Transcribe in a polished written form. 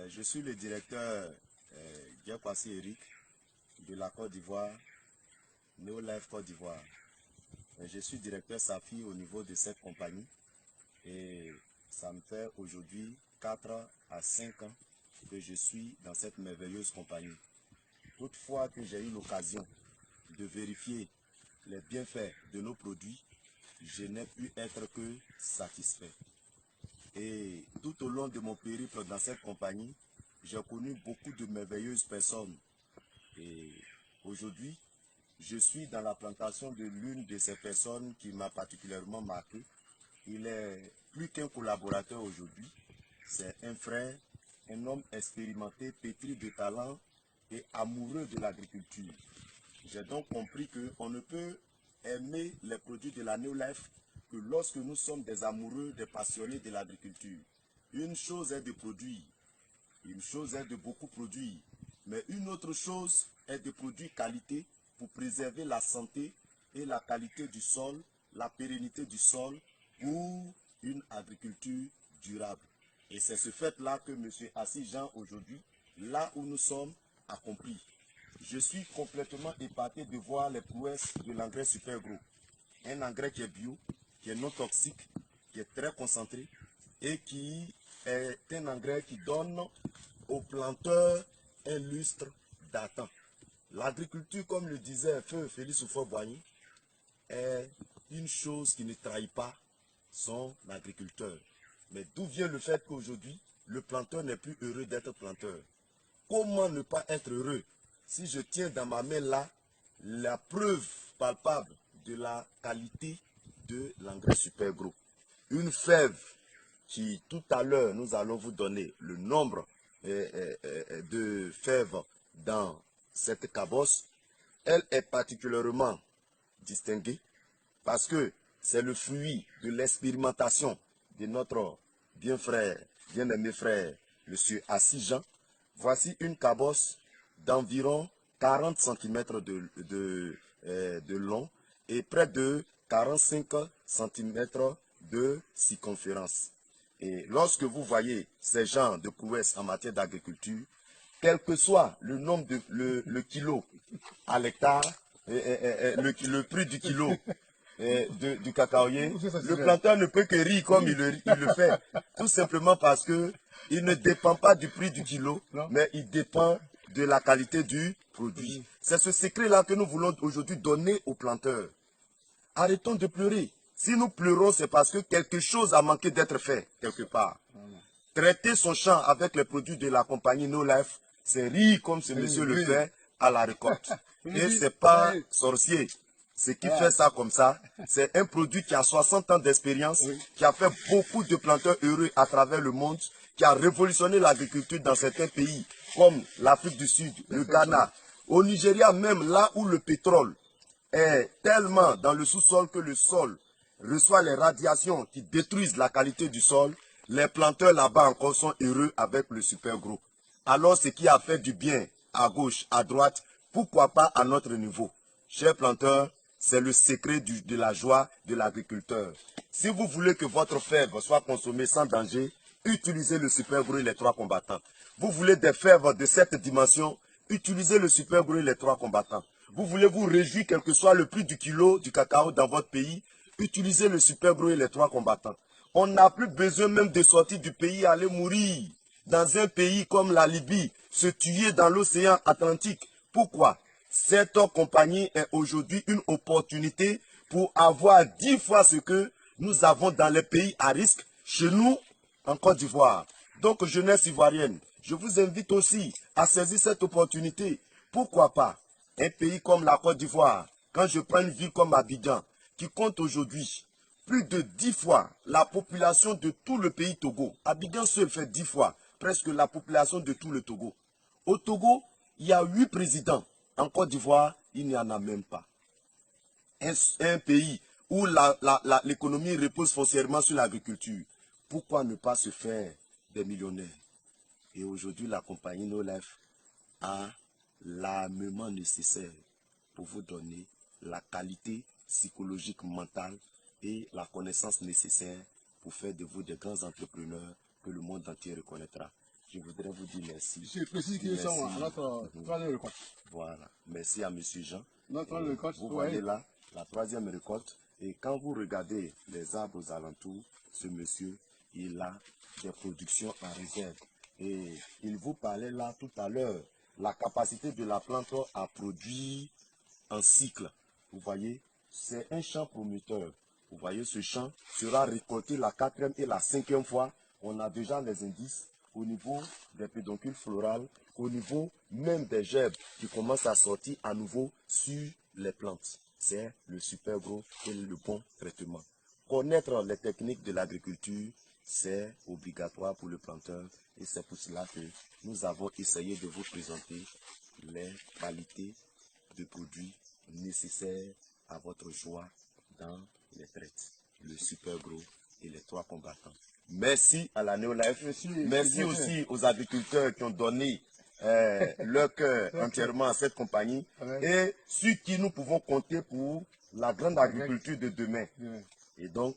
Je suis le directeur Diakwasi Eric de la Côte d'Ivoire, Neolife Côte d'Ivoire. Je suis directeur SAFI au niveau de cette compagnie et ça me fait aujourd'hui 4 à 5 ans que je suis dans cette merveilleuse compagnie. Toutefois que j'ai eu l'occasion de vérifier les bienfaits de nos produits, je n'ai pu être que satisfait. Et tout au long de mon périple dans cette compagnie, j'ai connu beaucoup de merveilleuses personnes. Et aujourd'hui, je suis dans la plantation de l'une de ces personnes qui m'a particulièrement marqué. Il est plus qu'un collaborateur aujourd'hui. C'est un frère, un homme expérimenté, pétri de talent et amoureux de l'agriculture. J'ai donc compris qu'on ne peut aimer les produits de la Neolife que lorsque nous sommes des amoureux, des passionnés de l'agriculture. Une chose est de produire, une chose est de beaucoup produire, mais une autre chose est de produire qualité pour préserver la santé et la qualité du sol, la pérennité du sol pour une agriculture durable. Et c'est ce fait-là que M. Assis Jean aujourd'hui, là où nous sommes, accomplit. Je suis complètement épaté de voir les prouesses de l'engrais super gros. Un engrais qui est bio, qui est non toxique, qui est très concentré et qui est un engrais qui donne aux planteurs un lustre datant. L'agriculture, comme le disait Feu Félix Houphouët-Boigny, est une chose qui ne trahit pas son agriculteur. Mais d'où vient le fait qu'aujourd'hui, le planteur n'est plus heureux d'être planteur? Comment ne pas être heureux si je tiens dans ma main là la preuve palpable de la qualité de l'engrais super gros? Une fève qui, tout à l'heure, nous allons vous donner le nombre de fèves dans cette cabosse. Elle est particulièrement distinguée parce que c'est le fruit de l'expérimentation de notre bien-aimé frère, M. Assis Jean. Voici une cabosse d'environ 40 cm de long et près de 45 cm de circonférence. Et lorsque vous voyez ces genres de prouesses en matière d'agriculture, quel que soit le nombre de le kilo à l'hectare, le prix du kilo du cacaoyer, le planteur ne peut que rire comme il le fait. Tout simplement parce que il ne dépend pas du prix du kilo, mais il dépend de la qualité du produit. C'est ce secret-là que nous voulons aujourd'hui donner aux planteurs. Arrêtons de pleurer. Si nous pleurons, c'est parce que quelque chose a manqué d'être fait quelque part. Traiter son champ avec les produits de la compagnie Neolife, c'est rire comme ce monsieur le fait à la récolte. Et c'est pas sorcier. Ce qui fait ça comme ça, c'est un produit qui a 60 ans d'expérience, qui a fait beaucoup de planteurs heureux à travers le monde, qui a révolutionné l'agriculture dans certains pays, comme l'Afrique du Sud, le Ghana, au Nigeria même, là où le pétrole est tellement dans le sous-sol que le sol reçoit les radiations qui détruisent la qualité du sol, les planteurs là-bas encore sont heureux avec le super gros. Alors ce qui a fait du bien à gauche, à droite, pourquoi pas à notre niveau? Chers planteurs, c'est le secret de la joie de l'agriculteur. Si vous voulez que votre fève soit consommée sans danger, utilisez le super gros et les trois combattants. Vous voulez des fèves de cette dimension, utilisez le super gros et les trois combattants. Vous voulez vous réjouir quel que soit le prix du kilo du cacao dans votre pays, utilisez le super gros et les trois combattants. On n'a plus besoin même de sortir du pays, aller mourir dans un pays comme la Libye, se tuer dans l'océan Atlantique. Pourquoi? Cette compagnie est aujourd'hui une opportunité pour avoir 10 fois ce que nous avons dans les pays à risque, chez nous, en Côte d'Ivoire. Donc, jeunesse ivoirienne, je vous invite aussi à saisir cette opportunité. Pourquoi pas? Un pays comme la Côte d'Ivoire, quand je prends une ville comme Abidjan, qui compte aujourd'hui plus de 10 fois la population de tout le pays Togo. Abidjan seul fait 10 fois presque la population de tout le Togo. Au Togo, il y a 8 présidents. En Côte d'Ivoire, il n'y en a même pas. Un pays où l'économie repose foncièrement sur l'agriculture. Pourquoi ne pas se faire des millionnaires? Et aujourd'hui, la compagnie Neolife a l'armement nécessaire pour vous donner la qualité psychologique, mentale et la connaissance nécessaire pour faire de vous des grands entrepreneurs que le monde entier reconnaîtra. je voudrais vous dire merci. Je précise qu'ils sont à notre troisième récolte. Voilà. Merci à M. Jean. Notre récolte, vous voyez là la troisième récolte. Et quand vous regardez les arbres aux alentours, ce monsieur, il a des productions en réserve. Et il vous parlait là tout à l'heure, la capacité de la plante à produire en cycle. Vous voyez, c'est un champ prometteur. Vous voyez, ce champ sera récolté la 4e et la 5e fois. On a déjà les indices au niveau des pédoncules florales, au niveau même des gerbes qui commencent à sortir à nouveau sur les plantes. C'est le super gros et le bon traitement. Connaître les techniques de l'agriculture, c'est obligatoire pour le planteur. Et c'est pour cela que nous avons essayé de vous présenter les qualités de produits nécessaires à votre choix dans les traites. Le super gros et les 3 combattants. Merci à la Néolife. Merci aussi aux agriculteurs qui ont donné leur cœur entièrement à cette compagnie et sur qui nous pouvons compter pour la grande agriculture de demain. Et donc,